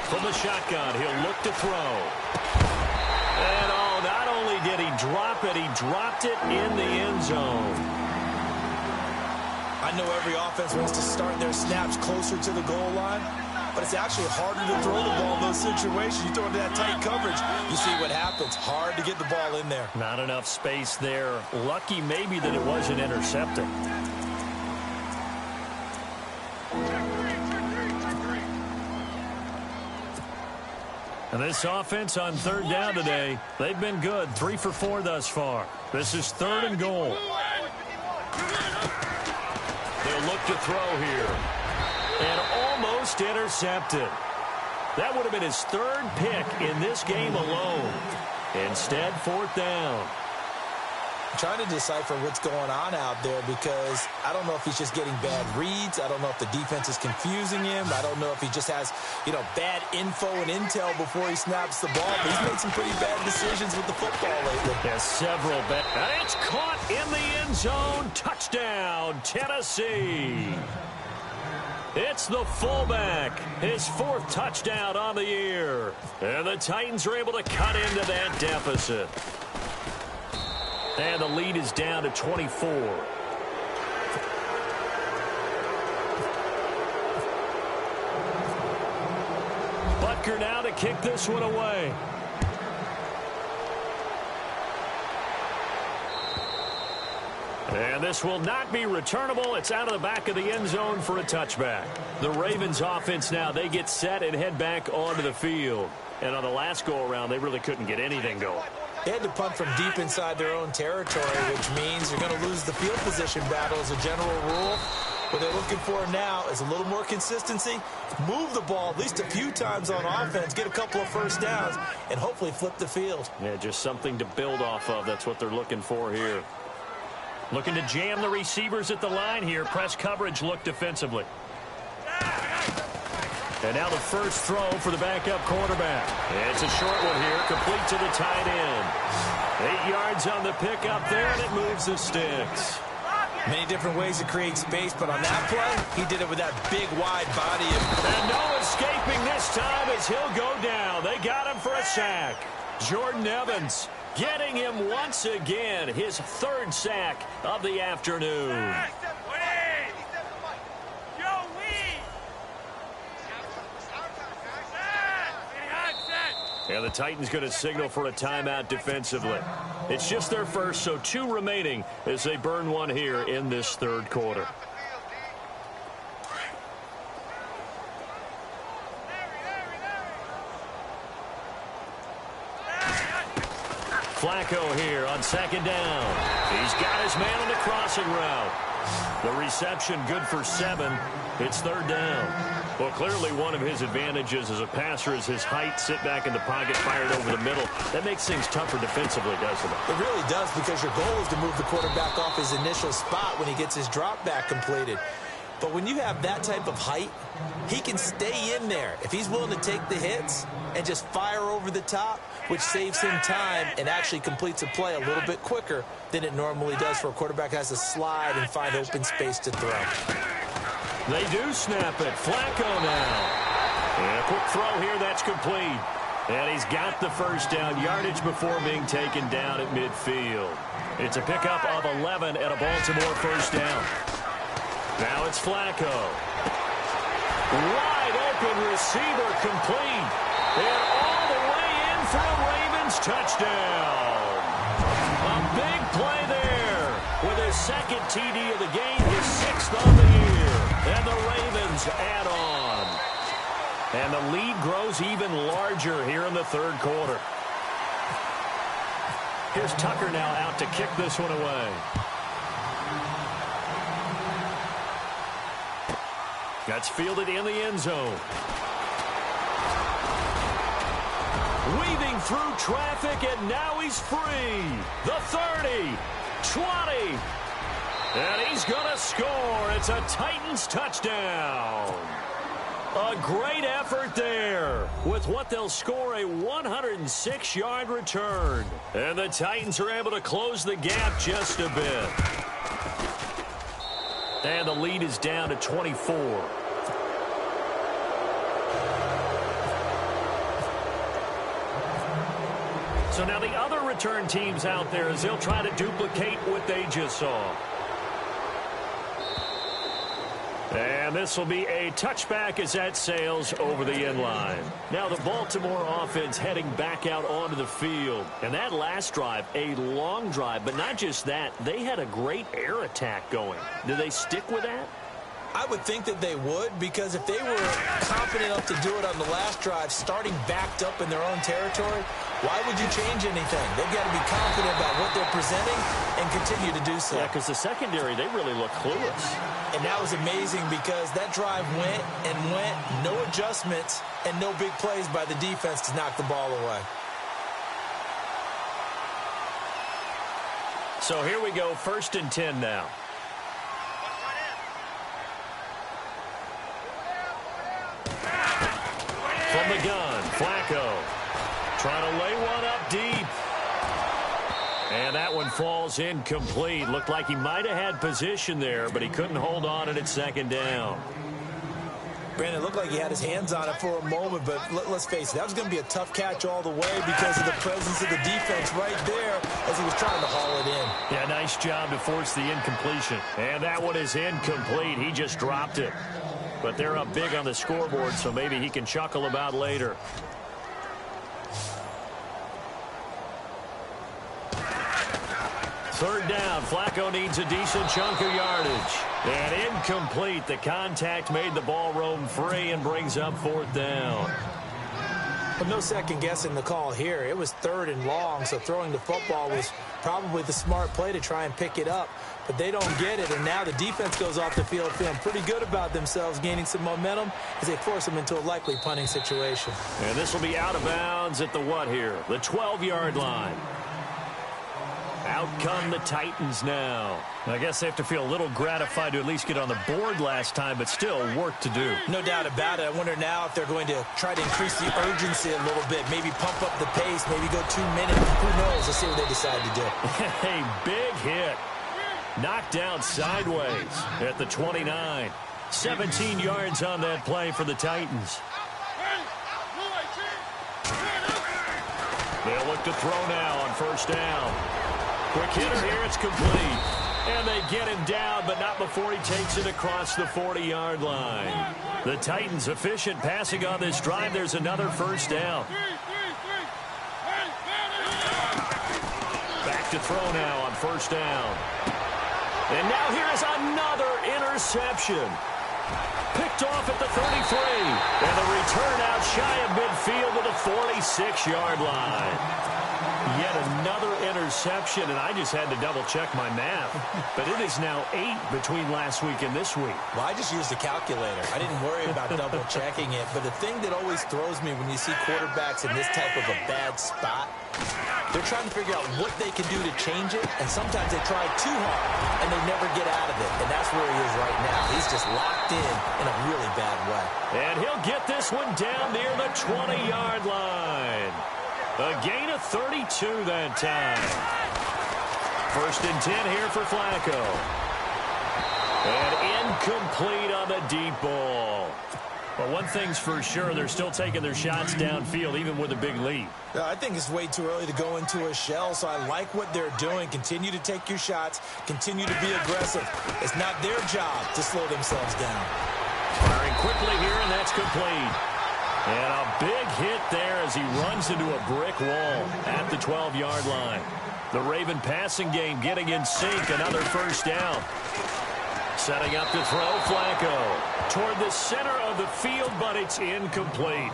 From the shotgun, he'll look to throw. And not only did he drop it, he dropped it in the end zone. I know every offense wants to start their snaps closer to the goal line, but it's actually harder to throw the ball in those situations. You throw into that tight coverage, you see what happens. Hard to get the ball in there. Not enough space there. Lucky maybe that it wasn't intercepted. And this offense on third down today, they've been good. 3 for 4 thus far. This is 3rd and goal. They'll look to throw here. And almost intercepted. That would have been his 3rd pick in this game alone. Instead, 4th down. I'm trying to decipher what's going on out there because I don't know if he's just getting bad reads. I don't know if the defense is confusing him. I don't know if he just has, bad info and intel before he snaps the ball. But he's made some pretty bad decisions with the football lately. There's several bad. And it's caught in the end zone. Touchdown, Tennessee. It's the fullback. His 4th touchdown on the year. And the Titans are able to cut into that deficit. And the lead is down to 24. Butker now to kick this one away. And this will not be returnable. It's out of the back of the end zone for a touchback. The Ravens offense now, they get set and head back onto the field. And on the last go-around, they really couldn't get anything going. They had to punt from deep inside their own territory, which means you're going to lose the field position battle as a general rule. What they're looking for now is a little more consistency, move the ball at least a few times on offense, get a couple of first downs, and hopefully flip the field. Yeah, just something to build off of. That's what they're looking for here. Looking to jam the receivers at the line here. Press coverage look defensively. And now the first throw for the backup quarterback. It's a short one here, complete to the tight end. 8 yards on the pickup there, and it moves the sticks. Many different ways to create space, but on that play, he did it with that big, wide body. And no escaping this time as he'll go down. They got him for a sack. Jordan Evans getting him once again, his 3rd sack of the afternoon. And the Titans going to signal for a timeout defensively. It's just their first, so 2 remaining as they burn one here in this 3rd quarter. Flacco here on 2nd down. He's got his man on the crossing route. The reception good for 7. It's 3rd down. Well, clearly one of his advantages as a passer is his height. Sit back in the pocket, fired over the middle. That makes things tougher defensively, doesn't it? It really does, because your goal is to move the quarterback off his initial spot when he gets his drop back completed. But when you have that type of height, he can stay in there if he's willing to take the hits and just fire over the top, which saves him time and actually completes a play a little bit quicker than it normally does for a quarterback who has to slide and find open space to throw. They do snap it. Flacco now. And a quick throw here, that's complete. And he's got the first down, yardage before being taken down at midfield. It's a pickup of 11 and a Baltimore first down. Now it's Flacco. Wide open receiver complete. And all the way in for a Ravens touchdown. A big play there with his second TD of the game, his 6th on the year. And the Ravens add on. And the lead grows even larger here in the third quarter. Here's Tucker now out to kick this one away. That's fielded in the end zone. Weaving through traffic, and now he's free. The 30, 20, and he's going to score. It's a Titans touchdown. A great effort there with what they'll score, a 106-yard return. And the Titans are able to close the gap just a bit. And the lead is down to 24. So now the other return teams out there as they'll try to duplicate what they just saw. And this will be a touchback as that sails over the end line. Now the Baltimore offense heading back out onto the field. And that last drive, a long drive, but not just that. They had a great air attack going. Do they stick with that? I would think that they would, because if they were confident enough to do it on the last drive, starting backed up in their own territory, why would you change anything? They've got to be confident about what they're presenting and continue to do so. Yeah, because the secondary, they really look clueless. And that was amazing because that drive went and went, no adjustments, and no big plays by the defense to knock the ball away. So here we go, 1st and 10 now. From the gun, Flacco trying to lay one up deep. And that one falls incomplete. Looked like he might have had position there, but he couldn't hold on at 2nd down. Brandon, it looked like he had his hands on it for a moment, but let's face it, that was going to be a tough catch all the way because of the presence of the defense right there as he was trying to haul it in. Yeah, nice job to force the incompletion. And that one is incomplete. He just dropped it. But they're up big on the scoreboard, so maybe he can chuckle about later. Third down, Flacco needs a decent chunk of yardage. And incomplete. The contact made the ball roam free and brings up 4th down. But no second guessing the call here. It was 3rd and long, so throwing the football was probably the smart play to try and pick it up. But they don't get it, and now the defense goes off the field feeling pretty good about themselves, gaining some momentum as they force them into a likely punting situation. And this will be out of bounds at the what here? The 12-yard line. Out come the Titans now. I guess they have to feel a little gratified to at least get on the board last time, but still work to do. No doubt about it. I wonder now if they're going to try to increase the urgency a little bit, maybe pump up the pace, maybe go 2 minutes. Who knows? Let's see what they decide to do. Hey, big hit. Knocked down sideways at the 29. 17 yards on that play for the Titans. They'll look to throw now on 1st down. Quick hitter here, it's complete. And they get him down, but not before he takes it across the 40-yard line. The Titans efficient passing on this drive. There's another 1st down. Back to throw now on 1st down. And now here is another interception. Picked off at the 33. And the return out shy of midfield to the 46-yard line. Yet another interception, and I just had to double-check my math. But it is now 8 between last week and this week. Well, I just used a calculator. I didn't worry about double-checking it. But the thing that always throws me when you see quarterbacks in this type of a bad spot, they're trying to figure out what they can do to change it, and sometimes they try too hard, and they never get out of it. And that's where he is right now. He's just locked in a really bad way. And he'll get this one down near the 20-yard line. A gain of 32 that time. 1st and 10 here for Flacco. And incomplete on the deep ball. But one thing's for sure, they're still taking their shots downfield, even with a big lead. I think it's way too early to go into a shell, so I like what they're doing. Continue to take your shots. Continue to be aggressive. It's not their job to slow themselves down. Firing quickly here, and that's complete. And a big hit there as he runs into a brick wall at the 12-yard line. The Raven passing game getting in sync. Another 1st down. Setting up to throw, Flacco toward the center of the field, but it's incomplete.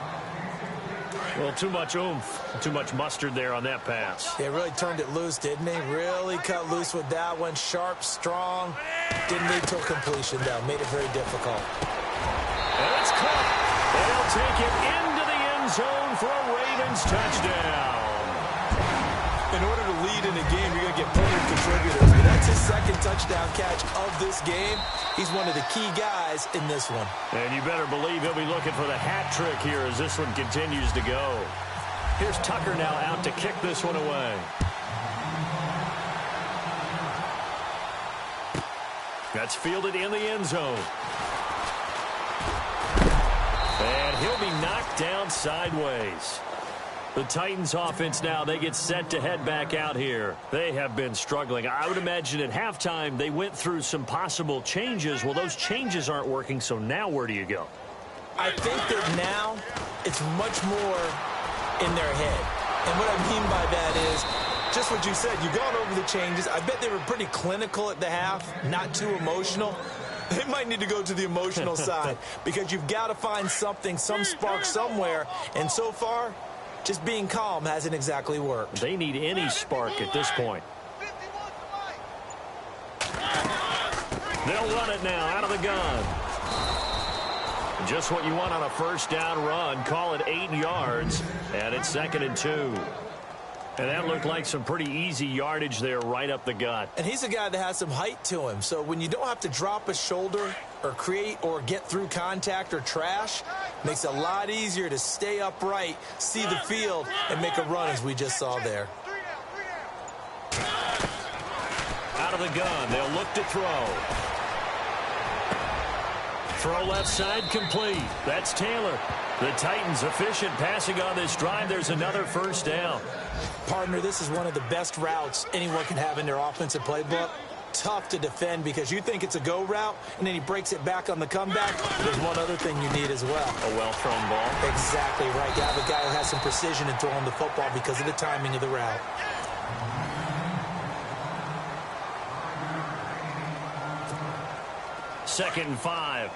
Well, too much oomph, too much mustard there on that pass. He really turned it loose, didn't he? Really cut loose with that one. Sharp, strong. Didn't lead to a completion, though. Made it very difficult. And it's caught. They'll take it into the end zone for a Ravens touchdown. In order to lead in a game, you're going to get plenty of contributors. But that's his 2nd touchdown catch of this game. He's one of the key guys in this one. And you better believe he'll be looking for the hat trick here as this one continues to go. Here's Tucker now out to kick this one away. That's fielded in the end zone. And he'll be knocked down sideways. The Titans offense now, they get set to head back out here. They have been struggling. I would imagine at halftime they went through some possible changes. Well, those changes aren't working, so now where do you go? I think that now it's much more in their head. And what I mean by that is just what you said. You've gone over the changes. I bet they were pretty clinical at the half, not too emotional. They might need to go to the emotional side because you've got to find something, some spark somewhere. And so far, just being calm hasn't exactly worked. They need any spark at this point. They'll run it now out of the gun. Just what you want on a 1st down run. Call it 8 yards. And it's 2nd and 2. And that looked like some pretty easy yardage there right up the gut. And he's a guy that has some height to him. So when you don't have to drop a shoulder or create or get through contact or trash, makes it a lot easier to stay upright, see the field, and make a run as we just saw there. Out of the gun, they'll look to throw. Throw left side complete. That's Taylor. The Titans efficient passing on this drive. There's another 1st down. Partner, this is one of the best routes anyone can have in their offensive playbook. Tough to defend because you think it's a go route, and then he breaks it back on the comeback. There's one other thing you need as well. A well-thrown ball. Exactly right. You have a guy who has some precision in throwing the football because of the timing of the route. Second and 5.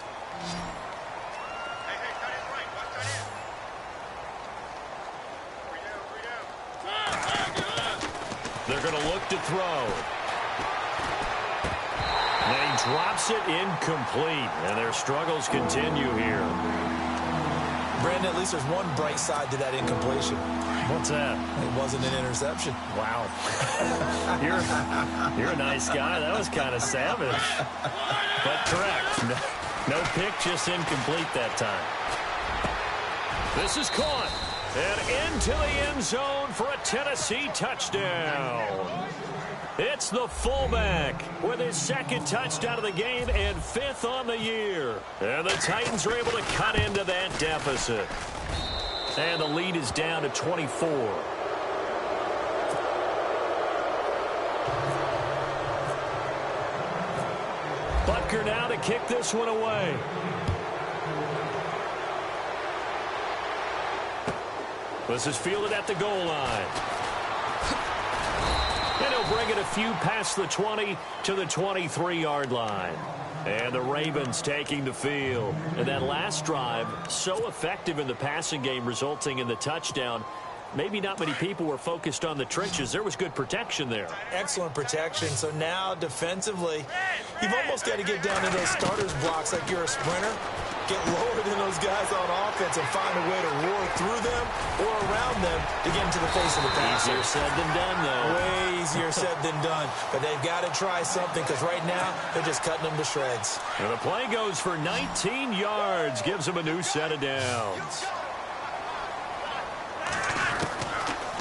They're going to look to throw. And he drops it incomplete. And their struggles continue here. Brandon, at least there's one bright side to that incompletion. What's that? It wasn't an interception. Wow. You're a nice guy. That was kind of savage. But correct. No pick, just incomplete that time. This is caught. And into the end zone for a Tennessee touchdown. It's the fullback with his 2nd touchdown of the game and 5th on the year. And the Titans are able to cut into that deficit. And the lead is down to 24. Butker now to kick this one away. This is fielded at the goal line. And he'll bring it a few past the 20 to the 23-yard line. And the Ravens taking the field. And that last drive, so effective in the passing game, resulting in the touchdown. maybe not many people were focused on the trenches. There was good protection there. Excellent protection. So now defensively, you've almost got to get down to those starters blocks like you're a sprinter. Get lower than those guys on offense and find a way to roar through them or around them to get into the face of the passer. Easier said than done, though. Way easier said than done. But they've got to try something because right now they're just cutting them to shreds. And the play goes for 19 yards. Gives them a new set of downs.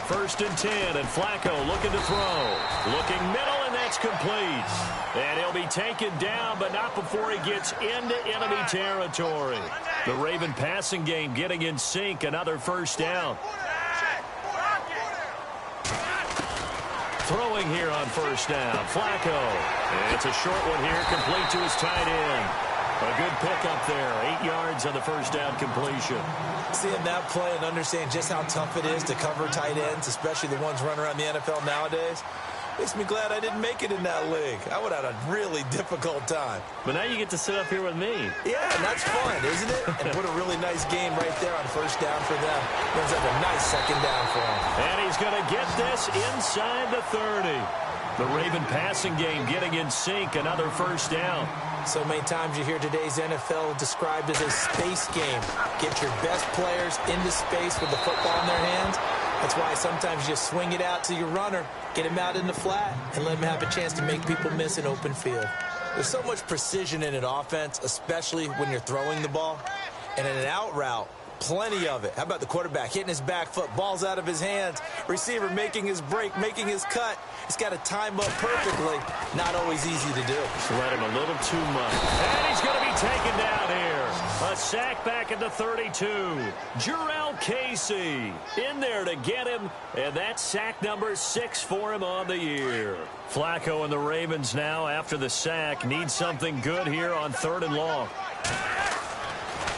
1st and 10, and Flacco looking to throw. Looking middle, and that's complete. And he'll be taken down, but not before he gets into enemy territory. The Raven passing game getting in sync. Another 1st down. Throwing here on 1st down. Flacco. And it's a short one here, complete to his tight end. A good pickup there. 8 yards on the 1st down completion. Seeing that play and understanding just how tough it is to cover tight ends, especially the ones running around the NFL nowadays, makes me glad I didn't make it in that league. I would have had a really difficult time. But now you get to sit up here with me. Yeah, and that's fun, isn't it? And what a really nice game right there on 1st down for them. Ends up a nice 2nd down for him. And he's going to get this inside the 30. The Raven passing game getting in sync. Another 1st down. So many times you hear today's NFL described as a space game. Get your best players into space with the football in their hands. That's why sometimes you just swing it out to your runner, get him out in the flat, and let him have a chance to make people miss an open field. There's so much precision in an offense, especially when you're throwing the ball. And in an out route, plenty of it. How about the quarterback hitting his back foot, ball's out of his hands, receiver making his break, making his cut. He's got to time up perfectly. Not always easy to do. Just let him a little too much. And he's going to be taken down here. A sack back at the 32. Jarrell Casey in there to get him. And that's sack number 6 for him on the year. Flacco and the Ravens now, after the sack, need something good here on 3rd and long.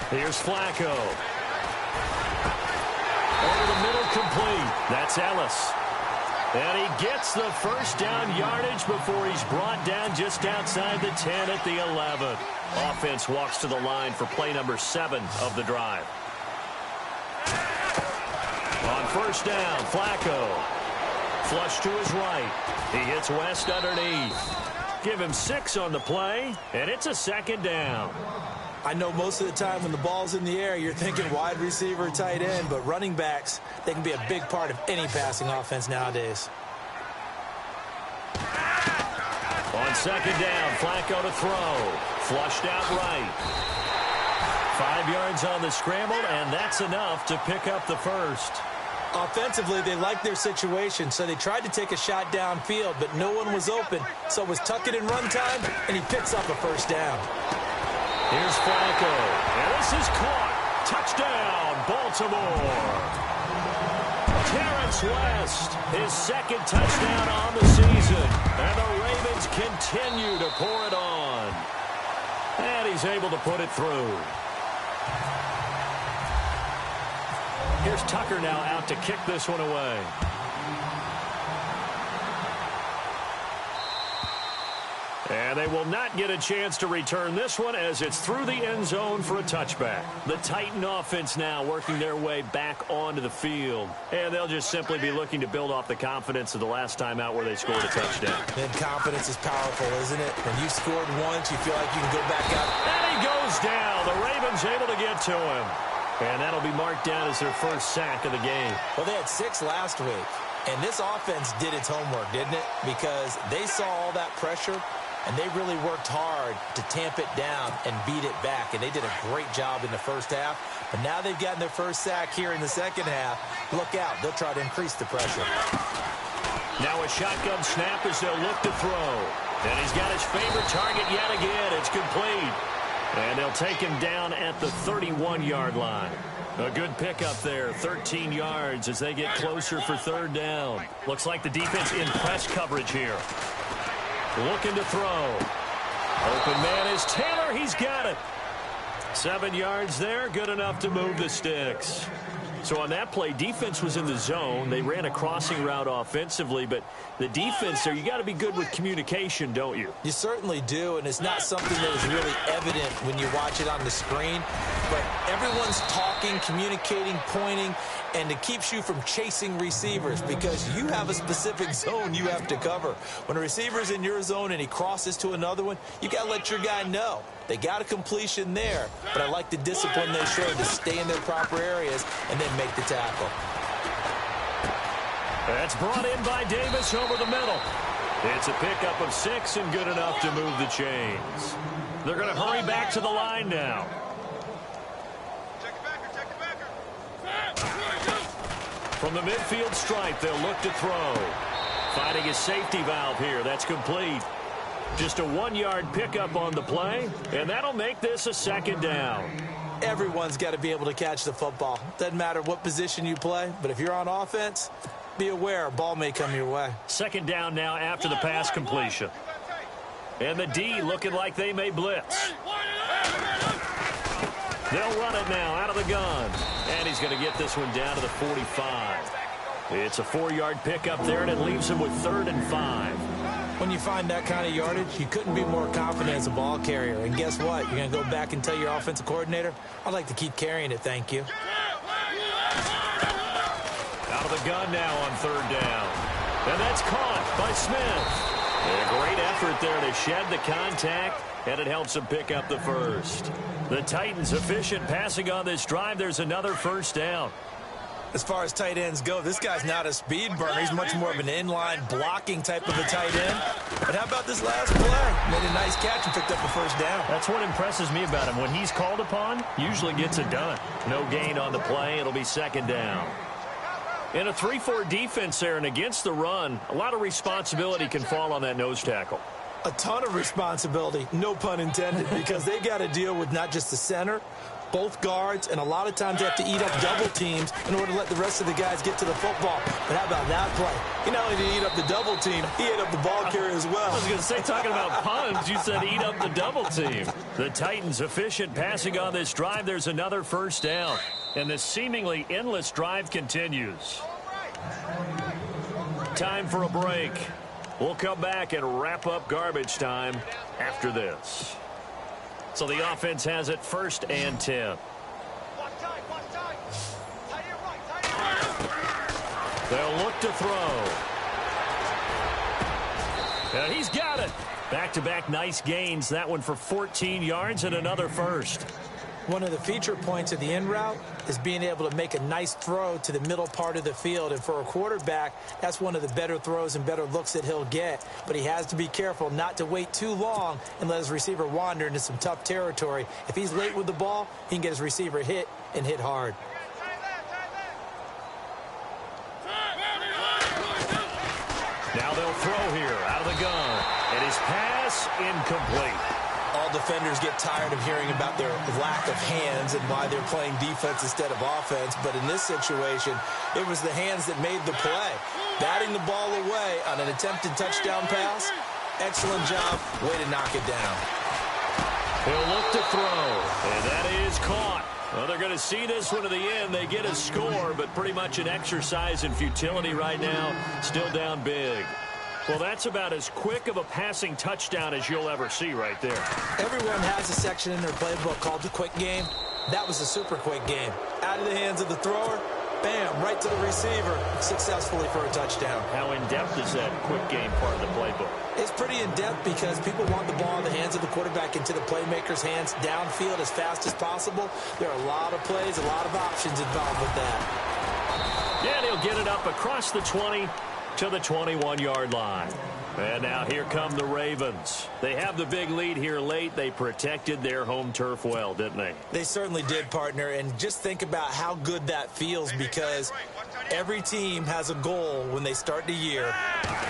Here's Flacco. Over the middle, complete. That's Ellis. And he gets the 1st down yardage before he's brought down just outside the 10 at the 11. Offense walks to the line for play number 7 of the drive. On 1st down, Flacco. Flush to his right. He hits West underneath. Give him 6 on the play, and it's a 2nd down. I know most of the time when the ball's in the air, you're thinking wide receiver, tight end, but running backs, they can be a big part of any passing offense nowadays. On 2nd down, Flacco to throw. Flushed out right. 5 yards on the scramble, and that's enough to pick up the 1st. Offensively, they liked their situation, so they tried to take a shot downfield, but no one was open. So it was tuck it in run time, and he picks up a 1st down. Here's Flacco, and this is caught. Touchdown, Baltimore. Terrence West, his 2nd touchdown on the season. And the Ravens continue to pour it on. And he's able to put it through. Here's Tucker now out to kick this one away. And they will not get a chance to return this one as it's through the end zone for a touchback. The Titan offense now working their way back onto the field. And they'll just simply be looking to build off the confidence of the last time out where they scored a touchdown. And confidence is powerful, isn't it? When you scored once, you feel like you can go back out. And he goes down. The Ravens able to get to him. And that'll be marked down as their 1st sack of the game. Well, they had 6 last week. And this offense did its homework, didn't it? Because they saw all that pressure, and they really worked hard to tamp it down and beat it back. And they did a great job in the 1st half. But now they've gotten their 1st sack here in the 2nd half. Look out. They'll try to increase the pressure. Now a shotgun snap as they'll look to throw. And he's got his favorite target yet again. It's complete. And they'll take him down at the 31-yard line. A good pickup there, 13 yards as they get closer for 3rd down. Looks like the defense in press coverage here. Looking to throw. Open man is Taylor. He's got it. 7 yards there, good enough to move the sticks. So on that play, defense was in the zone. They ran a crossing route offensively, but the defense there, you got to be good with communication, don't you? You certainly do, and it's not something that is really evident when you watch it on the screen. But everyone's talking, communicating, pointing, and it keeps you from chasing receivers because you have a specific zone you have to cover. When a receiver's in your zone and he crosses to another one, you got to let your guy know. They got a completion there, but I like the discipline they showed to stay in their proper areas and then make the tackle. That's brought in by Davis over the middle. It's a pickup of 6 and good enough to move the chains. They're going to hurry back to the line now. From the midfield stripe, they'll look to throw. Finding a safety valve here. That's complete. Just a 1-yard pickup on the play, and that'll make this a 2nd down. Everyone's got to be able to catch the football. Doesn't matter what position you play, but if you're on offense, be aware a ball may come your way. 2nd down now after the pass completion. And the D looking like they may blitz. They'll run it now out of the gun. And he's going to get this one down to the 45. It's a 4-yard pickup there, and it leaves him with 3rd and 5. When you find that kind of yardage, you couldn't be more confident as a ball carrier. And guess what? You're going to go back and tell your offensive coordinator, I'd like to keep carrying it, thank you. Out of the gun now on 3rd down. And that's caught by Smith. And a great effort there to shed the contact, and it helps him pick up the 1st. The Titans efficient passing on this drive. There's another 1st down. As far as tight ends go, this guy's not a speed burner. He's much more of an inline blocking type of a tight end. But how about this last play? Made a nice catch and picked up a 1st down. That's what impresses me about him. When he's called upon, usually gets it done. No gain on the play. It'll be 2nd down. In a 3-4 defense there and against the run, a lot of responsibility can fall on that nose tackle. A ton of responsibility, no pun intended, because they got to deal with not just the center, both guards, and a lot of times they have to eat up double teams in order to let the rest of the guys get to the football. But how about that play? He not only did he eat up the double team, he ate up the ball carrier as well. I was going to say, talking about puns, you said eat up the double team. The Titans efficient passing on this drive. There's another 1st down. And this seemingly endless drive continues. Time for a break. We'll come back and wrap up garbage time after this. So the offense has it 1st and 10. They'll look to throw. And he's got it. Back-to-back nice gains. That one for 14 yards and another 1st. One of the feature points of the in route is being able to make a nice throw to the middle part of the field. And for a quarterback, that's one of the better throws and better looks that he'll get. But he has to be careful not to wait too long and let his receiver wander into some tough territory. If he's late with the ball, he can get his receiver hit and hit hard. Now they'll throw here out of the gun. And his pass incomplete. All defenders get tired of hearing about their lack of hands and why they're playing defense instead of offense. But in this situation, it was the hands that made the play. Batting the ball away on an attempted touchdown pass. Excellent job. Way to knock it down. He'll look to throw. And that is caught. Well, they're going to see this one to the end. They get a score, but pretty much an exercise in futility right now. Still down big. Well, that's about as quick of a passing touchdown as you'll ever see right there. Everyone has a section in their playbook called the quick game. That was a super quick game. Out of the hands of the thrower, bam, right to the receiver, successfully for a touchdown. How in-depth is that quick game part of the playbook? It's pretty in-depth because people want the ball in the hands of the quarterback into the playmaker's hands downfield as fast as possible. There are a lot of plays, a lot of options involved with that. Yeah, and he'll get it up across the 20 to the 21-yard line. And now here come the Ravens. They have the big lead here late. They protected their home turf well, didn't they? They certainly did, partner. And just think about how good that feels because every team has a goal when they start the year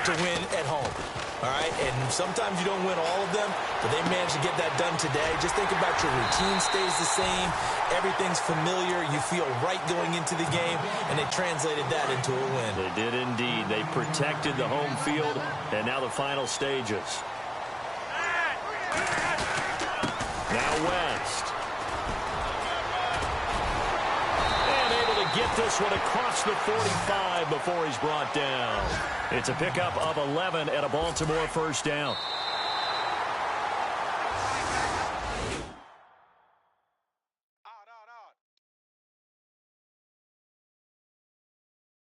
to win at home. All right, and sometimes you don't win all of them, but they managed to get that done today. Just think about your routine stays the same. Everything's familiar. You feel right going into the game, and they translated that into a win. They did indeed. They protected the home field, and now the final stages. Now West. And able to get this one across the 45 before he's brought down. It's a pickup of 11 and a Baltimore first down.